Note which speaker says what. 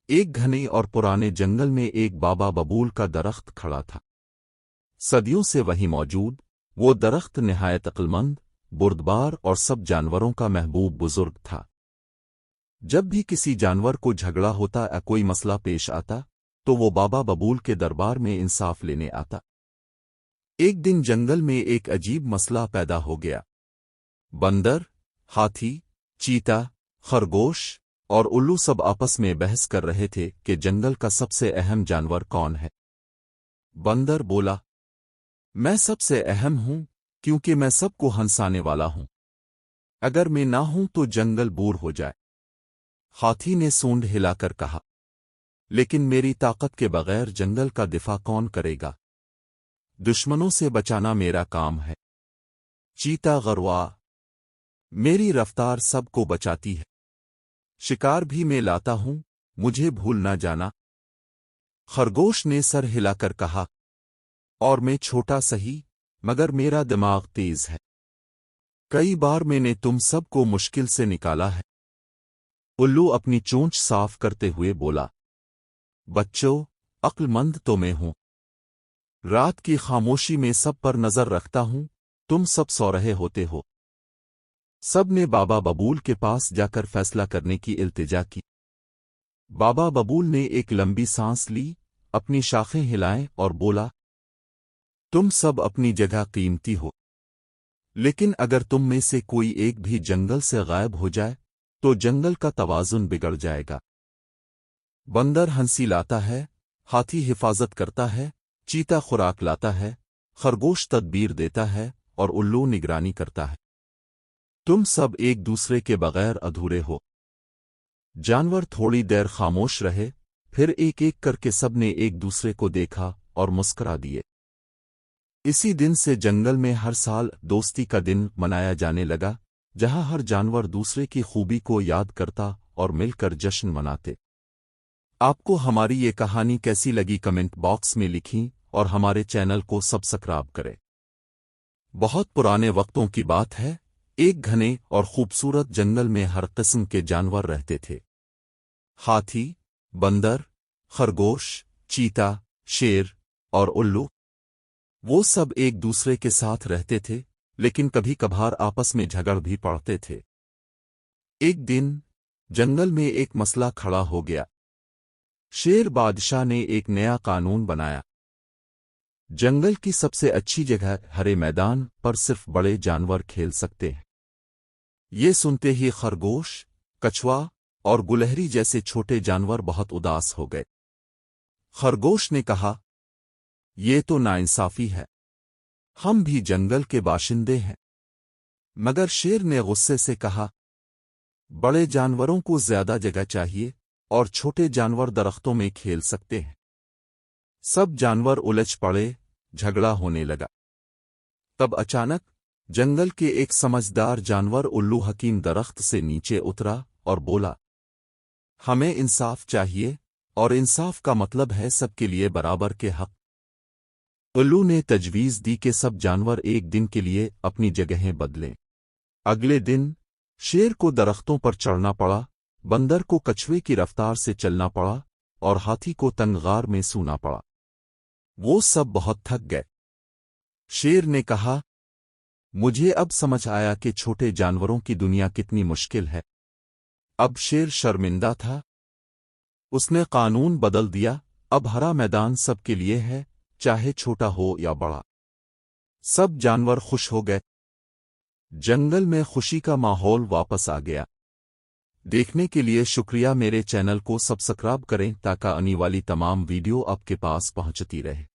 Speaker 1: ایک گھنے اور پرانے جنگل میں ایک بابا ببول کا درخت کھڑا تھا۔ صدیوں سے وہیں موجود وہ درخت نہایت عقلمند، بردبار اور سب جانوروں کا محبوب بزرگ تھا۔ جب بھی کسی جانور کو جھگڑا ہوتا یا کوئی مسئلہ پیش آتا تو وہ بابا ببول کے دربار میں انصاف لینے آتا۔ ایک دن جنگل میں ایک عجیب مسئلہ پیدا ہو گیا۔ بندر، ہاتھی، چیتا، خرگوش اور الو سب آپس میں بحث کر رہے تھے کہ جنگل کا سب سے اہم جانور کون ہے۔ بندر بولا، میں سب سے اہم ہوں کیونکہ میں سب کو ہنسانے والا ہوں۔ اگر میں نہ ہوں تو جنگل بور ہو جائے۔ ہاتھی نے سونڈ ہلا کر کہا، لیکن میری طاقت کے بغیر جنگل کا دفاع کون کرے گا؟ دشمنوں سے بچانا میرا کام ہے۔ چیتا غروا، میری رفتار سب کو بچاتی ہے۔ شکار بھی میں لاتا ہوں، مجھے بھول نہ جانا۔ خرگوش نے سر ہلا کر کہا، اور میں چھوٹا سہی مگر میرا دماغ تیز ہے۔ کئی بار میں نے تم سب کو مشکل سے نکالا ہے۔ الو اپنی چونچ صاف کرتے ہوئے بولا، بچوں، عقل مند تو میں ہوں۔ رات کی خاموشی میں سب پر نظر رکھتا ہوں، تم سب سو رہے ہوتے ہو۔ سب نے بابا ببول کے پاس جا کر فیصلہ کرنے کی التجا کی۔ بابا ببول نے ایک لمبی سانس لی، اپنی شاخیں ہلائیں اور بولا، تم سب اپنی جگہ قیمتی ہو، لیکن اگر تم میں سے کوئی ایک بھی جنگل سے غائب ہو جائے تو جنگل کا توازن بگڑ جائے گا۔ بندر ہنسی لاتا ہے، ہاتھی حفاظت کرتا ہے، چیتا خوراک لاتا ہے، خرگوش تدبیر دیتا ہے اور الو نگرانی کرتا ہے۔ تم سب ایک دوسرے کے بغیر ادھورے ہو۔ جانور تھوڑی دیر خاموش رہے، پھر ایک ایک کر کے سب نے ایک دوسرے کو دیکھا اور مسکرا دیے۔ اسی دن سے جنگل میں ہر سال دوستی کا دن منایا جانے لگا، جہاں ہر جانور دوسرے کی خوبی کو یاد کرتا اور مل کر جشن مناتے۔ آپ کو ہماری یہ کہانی کیسی لگی کمنٹ باکس میں لکھیں اور ہمارے چینل کو سبسکرائب کریں۔ بہت پرانے وقتوں کی بات ہے، ایک گھنے اور خوبصورت جنگل میں ہر قسم کے جانور رہتے تھے۔ ہاتھی، بندر، خرگوش، چیتا، شیر اور الو، وہ سب ایک دوسرے کے ساتھ رہتے تھے، لیکن کبھی کبھار آپس میں جھگڑ بھی پڑتے تھے۔ ایک دن جنگل میں ایک مسئلہ کھڑا ہو گیا۔ شیر بادشاہ نے ایک نیا قانون بنایا۔ جنگل کی سب سے اچھی جگہ ہرے میدان پر صرف بڑے جانور کھیل سکتے ہیں۔ یہ سنتے ہی خرگوش، کچھوا اور گلہری جیسے چھوٹے جانور بہت اداس ہو گئے۔ خرگوش نے کہا، یہ تو ناانصافی ہے، ہم بھی جنگل کے باشندے ہیں۔ مگر شیر نے غصے سے کہا، بڑے جانوروں کو زیادہ جگہ چاہیے اور چھوٹے جانور درختوں میں کھیل سکتے ہیں۔ سب جانور الجھ پڑے، جھگڑا ہونے لگا۔ تب اچانک جنگل کے ایک سمجھدار جانور الو حکیم درخت سے نیچے اترا اور بولا، ہمیں انصاف چاہیے، اور انصاف کا مطلب ہے سب کے لیے برابر کے حق۔ الو نے تجویز دی کہ سب جانور ایک دن کے لیے اپنی جگہیں بدلیں۔ اگلے دن شیر کو درختوں پر چڑھنا پڑا، بندر کو کچھوے کی رفتار سے چلنا پڑا اور ہاتھی کو تنگغار میں سونا پڑا۔ وہ سب بہت تھک گئے۔ شیر نے کہا، مجھے اب سمجھ آیا کہ چھوٹے جانوروں کی دنیا کتنی مشکل ہے۔ اب شیر شرمندہ تھا۔ اس نے قانون بدل دیا، اب ہرا میدان سب کے لیے ہے، چاہے چھوٹا ہو یا بڑا۔ سب جانور خوش ہو گئے۔ جنگل میں خوشی کا ماحول واپس آ گیا۔ دیکھنے کے لیے شکریہ، میرے چینل کو سبسکرائب کریں تاکہ آنے والی تمام ویڈیو آپ کے پاس پہنچتی رہے۔